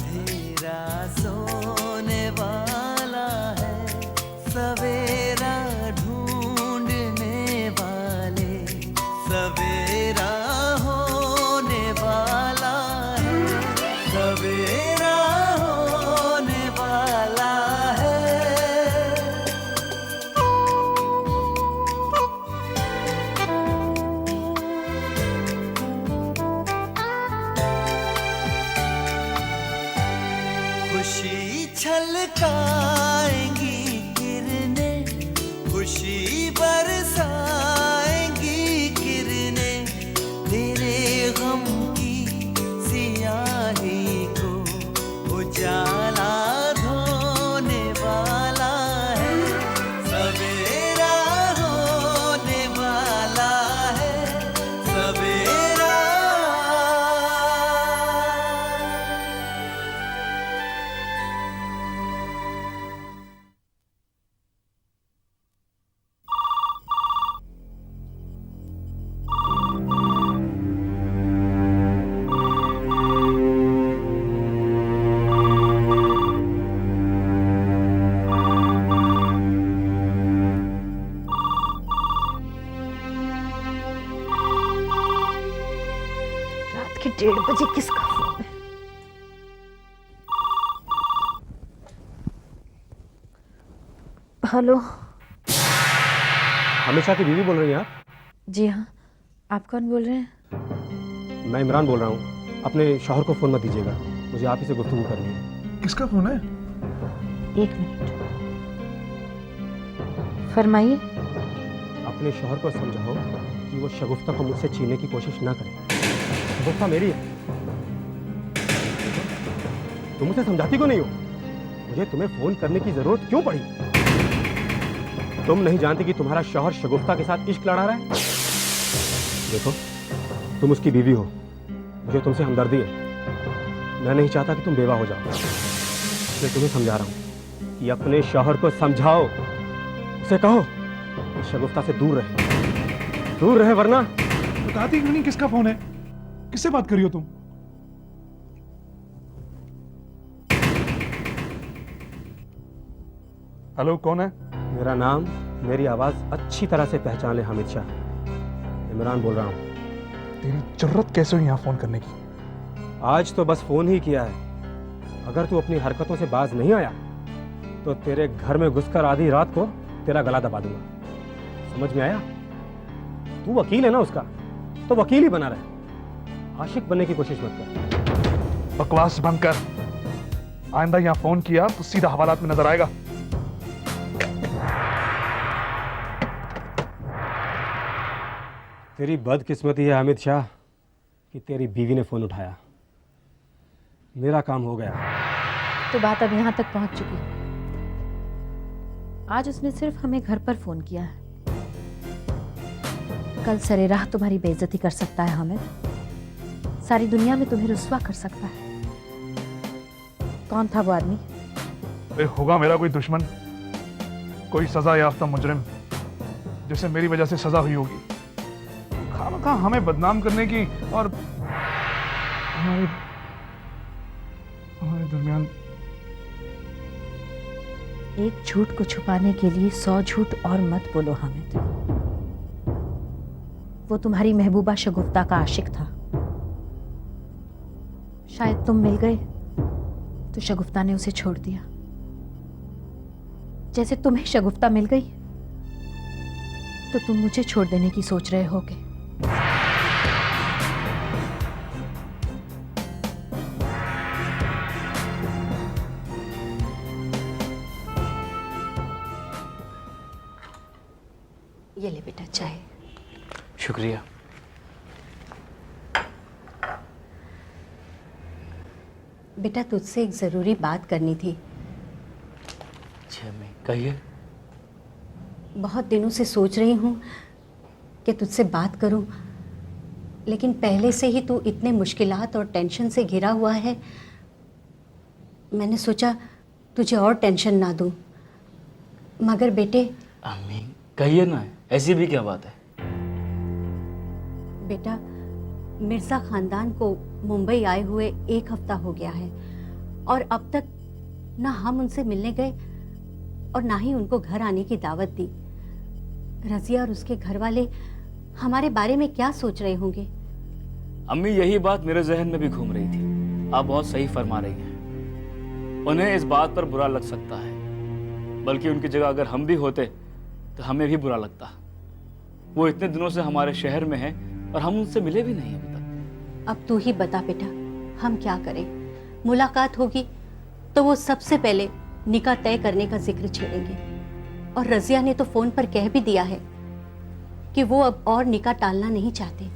अंधेरा सोने वाला है, सवेरा ढूंढने वाले, सवेरा होने वाला है, सवेरा होने वाला है। खुशी छलकाएंगी किरणें, खुशी बरसाएंगी किरणें, तेरे गम की सियाही को उजाला धोने वाला है, सवेरा होने वाला है, सवेरा। रात के 1:30 बजे किसका फोन है? हेलो। हमेशा की बीवी बोल रही हैं आप? जी हाँ, आप कौन बोल रहे हैं? मैं इमरान बोल रहा हूँ। अपने शौहर को फ़ोन मत दीजिएगा, मुझे आप ही से गुफ्तगू करनी है। किसका फोन है? 1 मिनट, फरमाइए। अपने शौहर को समझाओ कि वो शगुफ्ता को मुझसे छीनने की कोशिश ना करे। शगुफ्ता मेरी है। तुम मुझे समझाती क्यों नहीं हो? मुझे तुम्हें फ़ोन करने की ज़रूरत क्यों पड़ी? तुम नहीं जानती कि तुम्हारा शौहर शगुफ्ता के साथ इश्क लड़ा रहा है? देखो, तुम उसकी बीवी हो, मुझे तुमसे हमदर्दी है। मैं नहीं चाहता कि तुम बेवा हो जाओ। मैं तुम्हें समझा रहा हूँ कि अपने शौहर को समझाओ, उसे कहो कि शगुफ्ता से दूर रहे वरना। बताती क्यों नहीं किसका फोन है? किससे बात करी हो तुम? हेलो, कौन है? मेरा नाम, मेरी आवाज अच्छी तरह से पहचान ले हामिद शाह। इमरान बोल रहा हूँ। तेरी जरूरत कैसे हुई यहाँ फोन करने की? आज तो बस फोन ही किया है। अगर तू अपनी हरकतों से बाज नहीं आया तो तेरे घर में घुसकर आधी रात को तेरा गला दबा दूंगा। समझ में आया? तू वकील है ना उसका, तो वकील ही बना रहे। आशिक बनने की कोशिश मत कर। बकवास बंद कर। आइंदा यहाँ फोन किया तो सीधा हवालात में नजर आएगा। तेरी बदकिस्मती है हामिद शाह कि तेरी बीवी ने फोन उठाया। मेरा काम हो गया। तो बात अब यहाँ तक पहुँच चुकी है। आज उसने सिर्फ हमें घर पर फोन किया है। कल सरेराह तुम्हारी बेइज्जती कर सकता है हामिद, सारी दुनिया में तुम्हें रुस्वा कर सकता है। कौन था वो आदमी? अरे होगा मेरा कोई दुश्मन, कोई सजा याफ्ता मुजरिम जिसे मेरी वजह से सजा हुई होगी। खामखा हमें बदनाम करने की और हमारे दरमियान। एक झूठ को छुपाने के लिए 100 झूठ और मत बोलो हामिद। वो तुम्हारी महबूबा शगुफ्ता का आशिक था। शायद तुम मिल गए तो शगुफ्ता ने उसे छोड़ दिया, जैसे तुम्हें शगुफ्ता मिल गई तो तुम मुझे छोड़ देने की सोच रहे होगे। ये ले बेटा चाय। शुक्रिया। बेटा तुझसे एक ज़रूरी बात करनी थी। अच्छा मैं कहिए। बहुत दिनों से सोच रही हूँ कि तुझसे बात करूँ, लेकिन पहले से ही तू इतने मुश्किलात और टेंशन से घिरा हुआ है, मैंने सोचा तुझे और टेंशन ना दूँ। मगर बेटे। अम्मी कहिए ना, ऐसी भी क्या बात है? बेटा मिर्ज़ा ख़ानदान को मुंबई आए हुए 1 हफ्ता हो गया है और अब तक ना हम उनसे मिलने गए और ना ही उनको घर आने की दावत दी। रजिया और उसके घर वाले हमारे बारे में क्या सोच रहे होंगे? अम्मी, यही बात मेरे जहन में भी घूम रही थी। आप बहुत सही फरमा रही हैं। उन्हें इस बात पर बुरा लग सकता है, बल्कि उनकी जगह अगर हम भी होते तो हमें भी बुरा लगता। वो इतने दिनों से हमारे शहर में हैं और हम उनसे मिले भी नहीं अभी तक। अब तू ही बता बेटा, हम क्या करें? मुलाकात होगी तो वो सबसे पहले निकाह तय करने का जिक्र छेड़ेंगे, और रजिया ने तो फोन पर कह भी दिया है कि वो अब और निकाह टालना नहीं चाहते।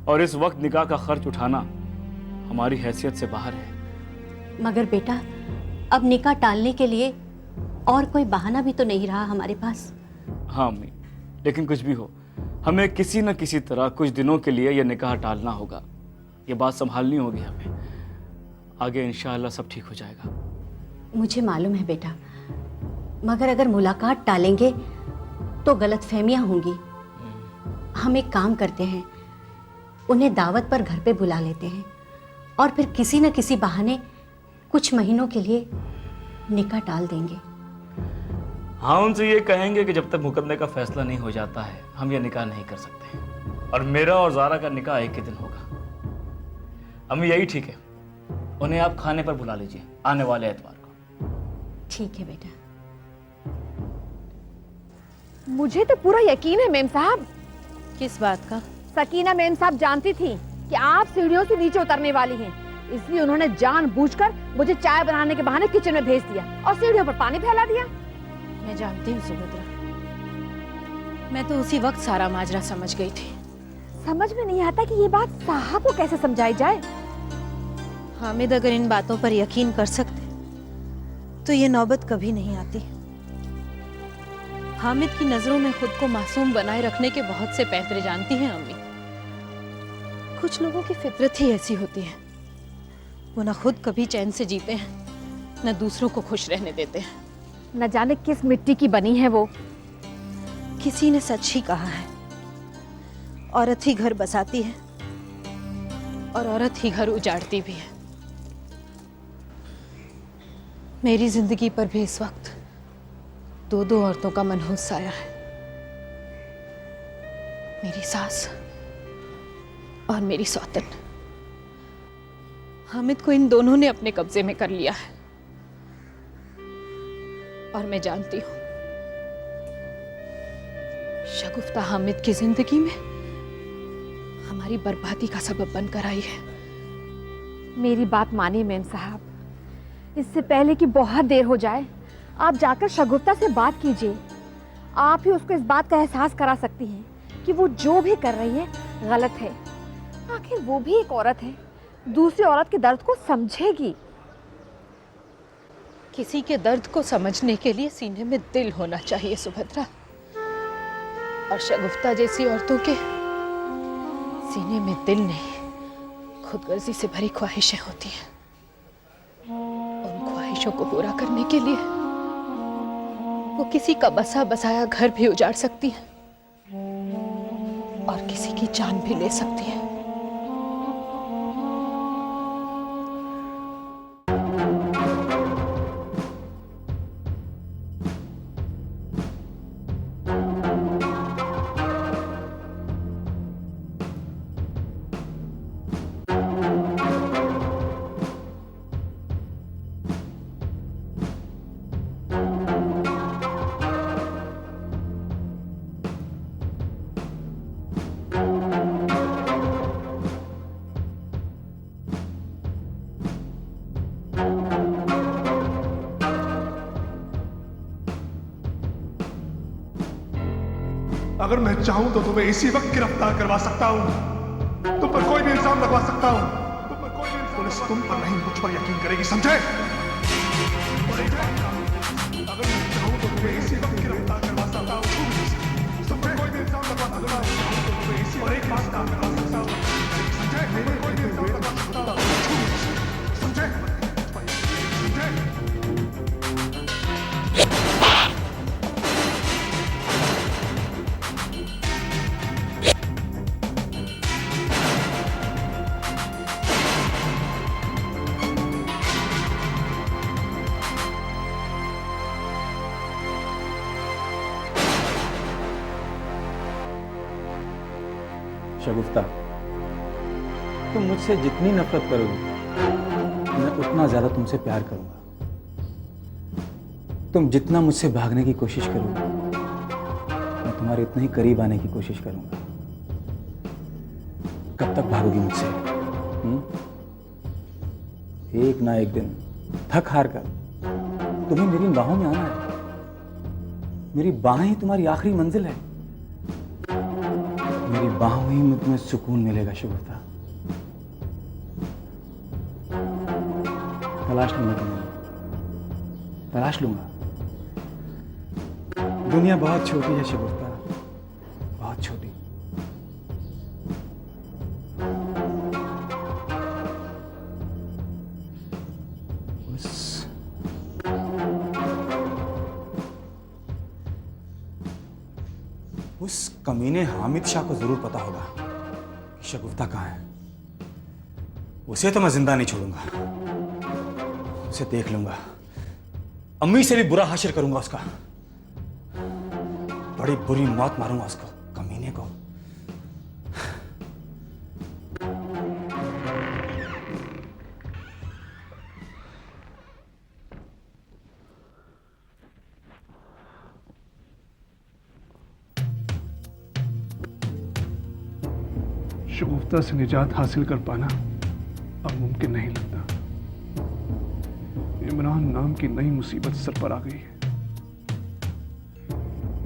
और इस वक्त निकाह का खर्च उठाना हमारी हैसियत से बाहर है। मगर बेटा, अब निकाह टालने के लिए और कोई बहाना भी तो नहीं रहा हमारे पास। हाँ अम्मी, लेकिन कुछ भी हो, हमें किसी न किसी तरह कुछ दिनों के लिए यह निकाह टालना होगा। ये बात संभालनी होगी हमें। आगे इंशाअल्लाह सब ठीक हो जाएगा। मुझे मालूम है बेटा, मगर अगर मुलाकात टालेंगे तो गलतफहमियां होंगी। हम एक काम करते हैं, उन्हें दावत पर घर पे बुला लेते हैं और फिर किसी न किसी बहाने कुछ महीनों के लिए निकाह टाल देंगे। हाँ, उनसे ये कहेंगे कि जब तक मुकदमे का फैसला नहीं हो जाता है हम ये निकाह नहीं कर सकते, और मेरा और ज़ारा का निकाह एक ही दिन होगा। अम्मी, यही ठीक है। उन्हें आप खाने पर बुला लीजिए आने वाले एतवार को। ठीक है बेटा। मुझे तो पूरा यकीन है मेम साहब। किस बात का? सकीना मेम साहब जानती थी कि आप सीढ़ियों से नीचे उतरने वाली हैं, इसलिए उन्होंने जानबूझकर मुझे चाय बनाने के बहाने किचन में भेज दिया और सीढ़ियों पर पानी फैला दिया। मैं जानती हूँ सुभद्रा, मैं तो उसी वक्त सारा माजरा समझ गई थी। समझ में नहीं आता कि ये बात साहब को कैसे समझाई जाए। हामिद अगर इन बातों पर यकीन कर सकते तो ये नौबत कभी नहीं आती। हामिद की नजरों में खुद को मासूम बनाए रखने के बहुत से पैंतरे जानती हैं अम्मी। कुछ लोगों की फितरत ही ऐसी होती है, वो ना खुद कभी चैन से जीते हैं न दूसरों को खुश रहने देते हैं। न जाने किस मिट्टी की बनी है वो। किसी ने सच ही कहा है, औरत ही घर बसाती है और औरत ही घर उजाड़ती भी है। मेरी जिंदगी पर भी इस वक्त दो दो औरतों का मनहूस साया है, मेरी सास और मेरी सौतन। हामिद को इन दोनों ने अपने कब्जे में कर लिया है, और मैं जानती हूं शगुफ्ता हामिद की जिंदगी में हमारी बर्बादी का सबब बनकर आई है। मेरी बात मानिए मेम साहब, इससे पहले कि बहुत देर हो जाए आप जाकर शगुफ्ता से बात कीजिए। आप ही उसको इस बात का एहसास करा सकती हैं कि वो जो भी कर रही है गलत है। आखिर वो भी एक औरत है, दूसरी औरत के दर्द को समझेगी। किसी के दर्द को समझने के लिए सीने में दिल होना चाहिए सुभद्रा, और शगुफ्ता जैसी औरतों के सीने में दिल नहीं, खुदगर्जी से भरी ख्वाहिशें होती हैं। उन ख्वाहिशों को पूरा करने के लिए वो किसी का बसा बसाया घर भी उजाड़ सकती है और किसी की जान भी ले सकती है। अगर मैं चाहूं तो तुम्हें इसी वक्त गिरफ्तार करवा सकता हूं। तुम पर कोई भी इल्जाम लगवा सकता हूं। पुलिस तुम पर नहीं मुझ पर यकीन करेगी, समझे? अगर मैं चाहूं तो तुम्हें इसी वक्त गिरफ्तार करवा सकता हूं। तुम पर कोई भी इल्जाम लगवा सकता हूं और एक बात काम करवा सकता हूं, समझे? मेरे कोई भी इल्जाम लगवा सकता हूं, समझे? समझे? शगुफ्ता, तुम मुझसे जितनी नफरत करोगी मैं उतना ज्यादा तुमसे प्यार करूंगा। तुम जितना मुझसे भागने की कोशिश करोगी मैं तुम्हारे इतना ही करीब आने की कोशिश करूंगा। कब तक भागोगी मुझसे? एक ना एक दिन थक हार कर तुम्हें मेरी बाहों में आना है। मेरी बाहें ही तुम्हारी आखिरी मंजिल है। मेरी बाहों ही में तुम्हें सुकून मिलेगा शगुफ्ता। तलाश लूंगा तुम्हें, तलाश लूंगा। दुनिया बहुत छोटी है शगुफ्ता, बहुत छोटी। उस कमीने हामिद शाह को जरूर पता होगा कि शगुफ्ता कहाँ है। उसे तो मैं जिंदा नहीं छोड़ूंगा, उसे देख लूंगा। अम्मी से भी बुरा हाशिर करूंगा उसका। बड़ी बुरी मौत मारूंगा उसको, कमीने को। शगुफ्ता से निजात हासिल कर पाना अब मुमकिन नहीं लगता। इमरान नाम की नई मुसीबत सर पर आ गई है।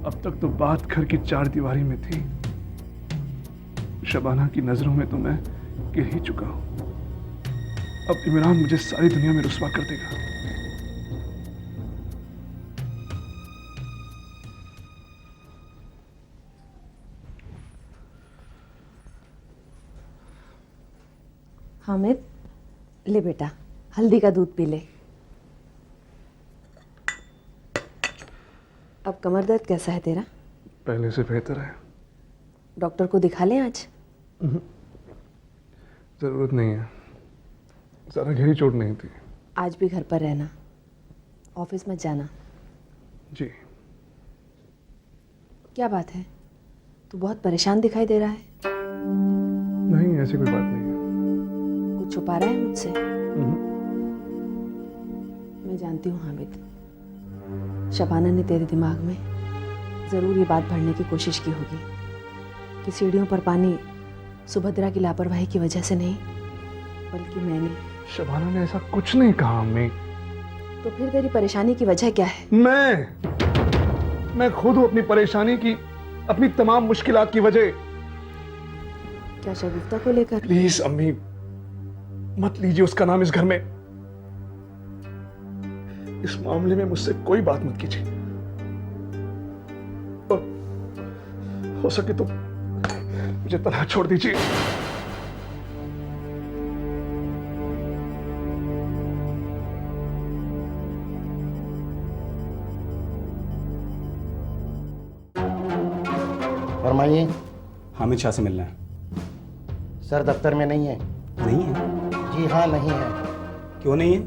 अब तक तो बात घर की चार दीवारी में थी। शबाना की नजरों में तो मैं गिर ही चुका हूं। अब इमरान मुझे सारी दुनिया में रुस्वा कर देगा। हामिद, ले बेटा, हल्दी का दूध पी ले। अब कमर दर्द कैसा है तेरा? पहले से बेहतर है। डॉक्टर को दिखा लें आज? जरूरत नहीं है, ज़्यादा गहरी चोट नहीं थी। आज भी घर पर रहना, ऑफिस मत जाना। जी। क्या बात है, तू बहुत परेशान दिखाई दे रहा है। नहीं, ऐसी कोई बात नहीं है। कुछ छुपा रहा है मुझसे? मैं जानती हूँ हामिद, शबाना ने तेरे दिमाग में ज़रूर ये बात भरने की कोशिश की होगी कि सीढ़ियों पर पानी सुभद्रा की लापरवाही की वजह से नहीं, बल्कि मैंने। शबाना ने ऐसा कुछ नहीं कहा अम्मी। तो फिर तेरी परेशानी की वजह क्या है? मैं खुद हूँ अपनी परेशानी की, अपनी तमाम मुश्किलात की वजह। क्या शगुफ्ता को लेकर? प्लीज अम्मी, मत लीजिए उसका नाम इस घर में। इस मामले में मुझसे कोई बात मत कीजिए। और हो सके तो मुझे तनहा छोड़ दीजिए। फरमाइए। हामिद शाह से मिलना है। सर दफ्तर में नहीं है। नहीं है? जी हाँ, नहीं है। क्यों नहीं है?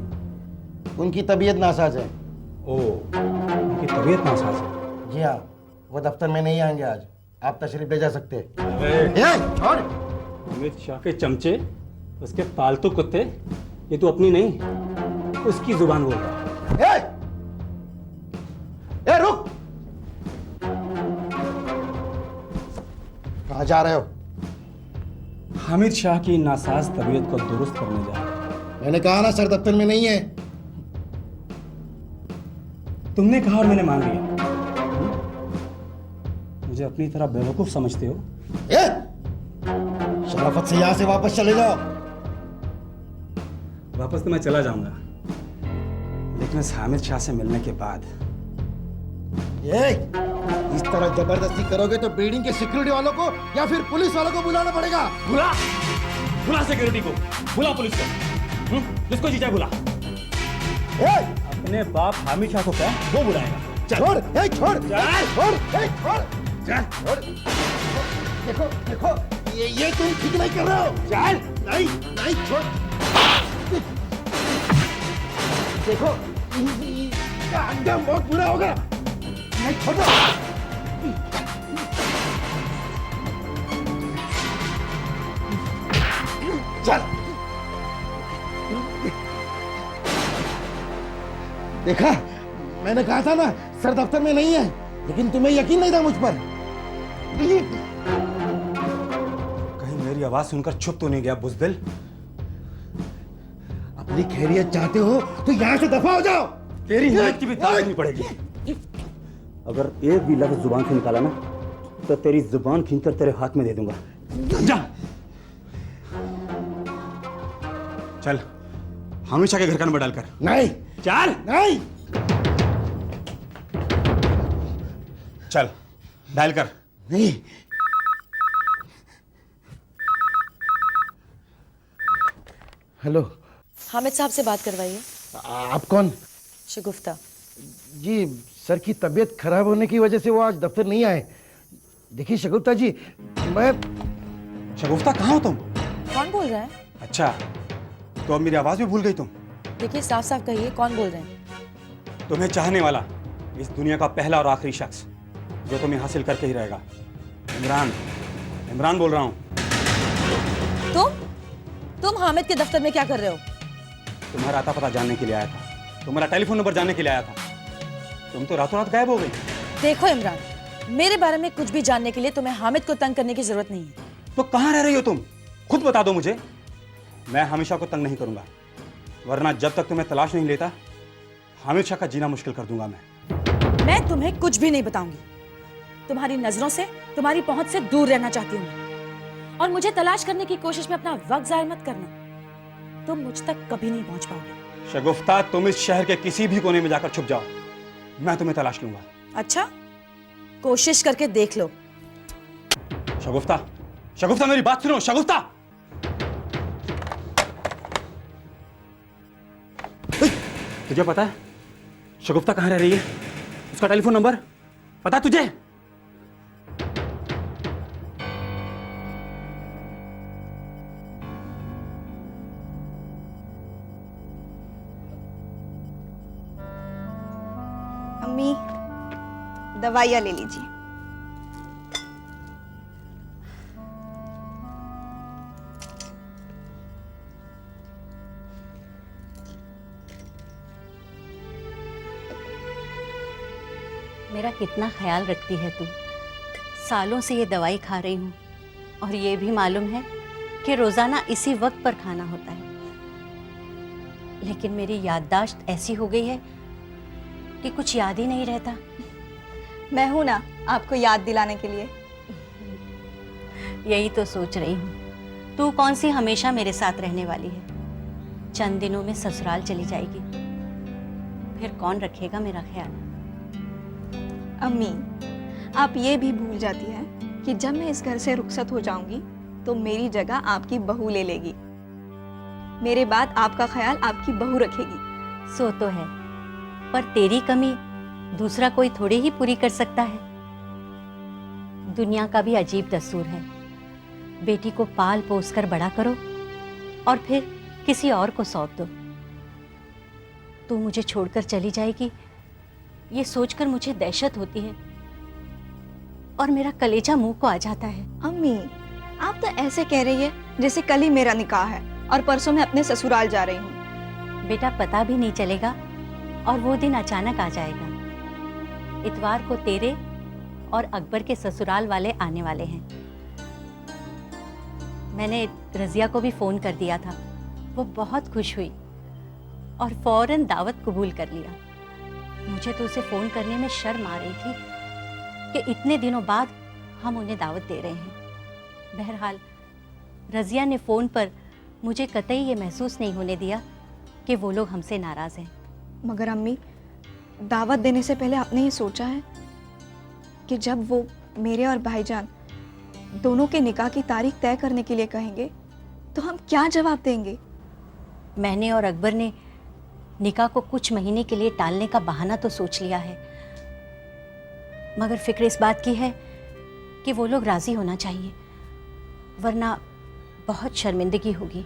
उनकी तबीयत नासाज है। ओ, उनकी तबीयत नासाज है? जी हाँ, वो दफ्तर में नहीं आएंगे आज। आप तशरीफ ले जा सकते हैं। और हामिद शाह के चमचे, उसके पालतू कुत्ते, ये तो अपनी नहीं उसकी जुबान बोल रहा है। ए, रुक! कहाँ जा रहे हो? हामिद शाह की नासाज तबीयत को दुरुस्त करने जा रहा हूं। मैंने कहा ना सर दफ्तर में नहीं है। तुमने कहा और मैंने मान लिया। मुझे अपनी तरह बेवकूफ समझते हो? शराफत से यहां से वापस चले जाओ। वापस तो मैं चला जाऊंगा, लेकिन इस हामिद शाह से मिलने के बाद। इस तरह जबरदस्ती करोगे तो बिल्डिंग के सिक्योरिटी वालों को या फिर पुलिस वालों को बुलाना पड़ेगा। बुला सिक्योरिटी को, बुला पुलिस को, जिसको जीता बुला। अपने बाप हामिद शाह को क्या वो बुलाएगा। छोड़, छोड़, छोड़। देखो देखो, ये तुम ठीक नहीं कर रहे हो। चल, नहीं छोड़। देखो, इसका अंजाम बहुत बुरा होगा। नहीं छोड़ो। चल। देखा, मैंने कहा था ना सर दफ्तर में नहीं है, लेकिन तुम्हें यकीन नहीं था मुझ पर। कहीं मेरी आवाज सुनकर चुप तो नहीं गया बुज़दिल? अपनी खैरियत चाहते हो तो यहाँ से दफा हो जाओ। तेरी हिम्मत की भी ताकत नहीं पड़ेगी। अगर एक भी लफ्ज जुबान से निकाला ना तो तेरी जुबान खींचकर तेरे हाथ में दे दूंगा। जा। चल, हमेशा के घर का नंबर डालकर। नहीं, चल। नहीं। चल, डायल कर। नहीं। हेलो, हामिद साहब से बात करवाइए। आप कौन? शगुफ्ता। जी, सर की तबीयत खराब होने की वजह से वो आज दफ्तर नहीं आए। देखिए शगुफ्ता जी, मैं... शगुफ्ता, कहाँ हो तुम? कौन बोल रहा है? अच्छा, तो अब मेरी आवाज भी भूल गई तुम? देखिए, साफ साफ कहिए, कौन बोल रहे हैं? तुम्हें चाहने वाला, इस दुनिया का पहला और आखिरी शख्स जो तुम्हें हासिल करके ही रहेगा। इमरान, इमरान बोल रहा हूँ। तुम हामिद के दफ्तर में क्या कर रहे हो? तुम्हारा आता पता जानने के लिए आया था, तुम्हारा टेलीफोन नंबर जानने के लिए आया था। तुम तो रातों रात गायब हो गई। देखो इमरान, मेरे बारे में कुछ भी जानने के लिए तुम्हें हामिद को तंग करने की जरूरत नहीं है। तो कहाँ रह रही हो तुम? खुद बता दो मुझे। मैं हमेशा को तंग नहीं करूंगा, वरना जब तक तुम्हें तलाश नहीं लेता हमेशा का जीना मुश्किल कर दूंगा मैं तुम्हें कुछ भी नहीं बताऊंगी। तुम्हारी नजरों से, तुम्हारी पहुंच से दूर रहना चाहती हूँ, और मुझे तलाश करने की कोशिश में अपना वक्त जाया मत करना। तुम मुझ तक कभी नहीं पहुंच पाओगे। शगुफ्ता, तुम इस शहर के किसी भी कोने में जाकर छुप जाओ, मैं तुम्हें तलाश लूंगा। अच्छा, कोशिश करके देख लो। शगुफ्ता, शगुफ्ता, मेरी बात सुनो। शगुफ्ता, तुझे पता है शगुफ्ता कहाँ रह रही है? उसका टेलीफोन नंबर पता है तुझे? अम्मी, दवाइयाँ ले लीजिए। मेरा कितना ख्याल रखती है तू। सालों से ये दवाई खा रही हूँ और ये भी मालूम है कि रोज़ाना इसी वक्त पर खाना होता है, लेकिन मेरी याददाश्त ऐसी हो गई है कि कुछ याद ही नहीं रहता। मैं हूं ना आपको याद दिलाने के लिए। यही तो सोच रही हूँ, तू कौन सी हमेशा मेरे साथ रहने वाली है। चंद दिनों में ससुराल चली जाएगी, फिर कौन रखेगा मेरा ख्याल? अम्मी, आप ये भी भूल जाती हैं कि जब मैं इस घर से रुखसत हो जाऊंगी तो मेरी जगह आपकी बहू ले लेगी। मेरे बाद आपका ख्याल आपकी बहू रखेगी। सो तो है, पर तेरी कमी दूसरा कोई थोड़ी ही पूरी कर सकता है। दुनिया का भी अजीब दस्तूर है, बेटी को पाल पोस कर बड़ा करो और फिर किसी और को सौंप दो। तू मुझे छोड़कर चली जाएगी, ये सोचकर मुझे दहशत होती है और मेरा कलेजा मुंह को आ जाता है। अम्मी, आप तो ऐसे कह रही है जैसे कल ही मेरा निकाह है और परसों मैं अपने ससुराल जा रही हूँ। बेटा, पता भी नहीं चलेगा और वो दिन अचानक आ जाएगा। इतवार को तेरे और अकबर के ससुराल वाले आने वाले हैं। मैंने रजिया को भी फोन कर दिया था, वो बहुत खुश हुई और फौरन दावत कबूल कर लिया। मुझे तो उसे फोन करने में शर्म आ रही थी कि इतने दिनों बाद हम उन्हें दावत दे रहे हैं। बहरहाल रजिया ने फ़ोन पर मुझे कतई ये महसूस नहीं होने दिया कि वो लोग हमसे नाराज़ हैं। मगर अम्मी, दावत देने से पहले आपने ये सोचा है कि जब वो मेरे और भाईजान दोनों के निकाह की तारीख तय करने के लिए कहेंगे तो हम क्या जवाब देंगे? मैंने और अकबर ने निकाह को कुछ महीने के लिए टालने का बहाना तो सोच लिया है, मगर फिक्र इस बात की है कि वो लोग राज़ी होना चाहिए, वरना बहुत शर्मिंदगी होगी।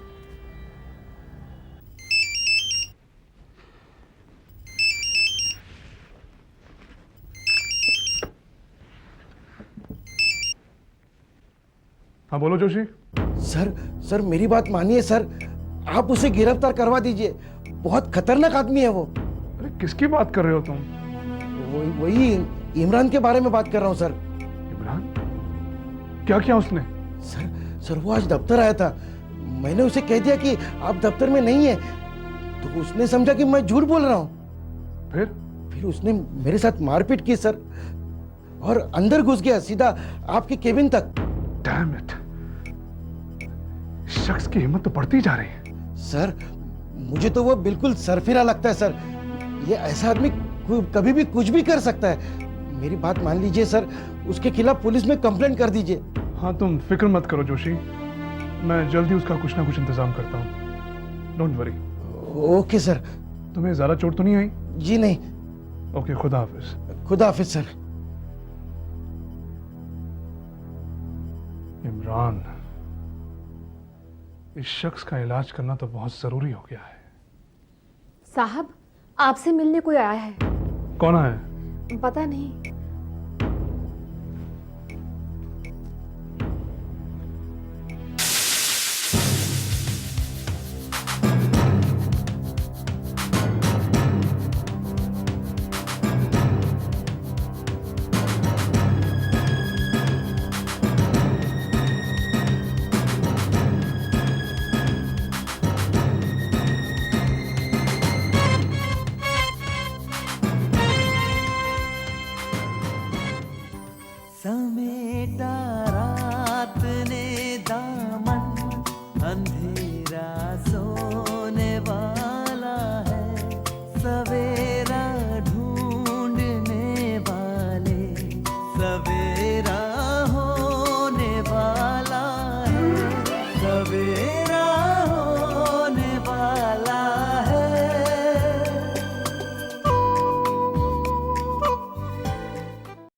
हाँ बोलो जोशी। सर मेरी बात मानिए सर, आप उसे गिरफ्तार करवा दीजिए। बहुत खतरनाक आदमी है वो। अरे किसकी बात कर रहे हो तुम? वही इमरान के बारे में बात कर रहा हूँ सर। इमरान? क्या किया उसने? सर वो आज दफ्तर आया था। मैंने उसे कह दिया कि आप दफ्तर में नहीं है, तो उसने समझा कि मैं झूठ बोल रहा हूँ। फिर उसने मेरे साथ मारपीट की सर, और अंदर घुस गया सीधा आपके केबिन तक। डैम इट, शख्स की हिम्मत तो बढ़ती जा रही है। सर मुझे तो वो बिल्कुल सरफिरा लगता है सर। ये ऐसा आदमी कभी भी कुछ भी कर सकता है। मेरी बात मान लीजिए सर, उसके खिलाफ पुलिस में कंप्लेंट कर दीजिए। हाँ तुम फिक्र मत करो जोशी, मैं जल्दी उसका कुछ ना कुछ इंतजाम करता हूँ। Don't worry. Okay sir. तुम्हें ज्यादा चोट तो नहीं आई? जी नहीं। ओके, खुदा हाफिज। खुदा हाफिज सर। इमरान, इस शख्स का इलाज करना तो बहुत जरूरी हो गया है। साहब, आपसे मिलने कोई आया है। कौन आया है? पता नहीं।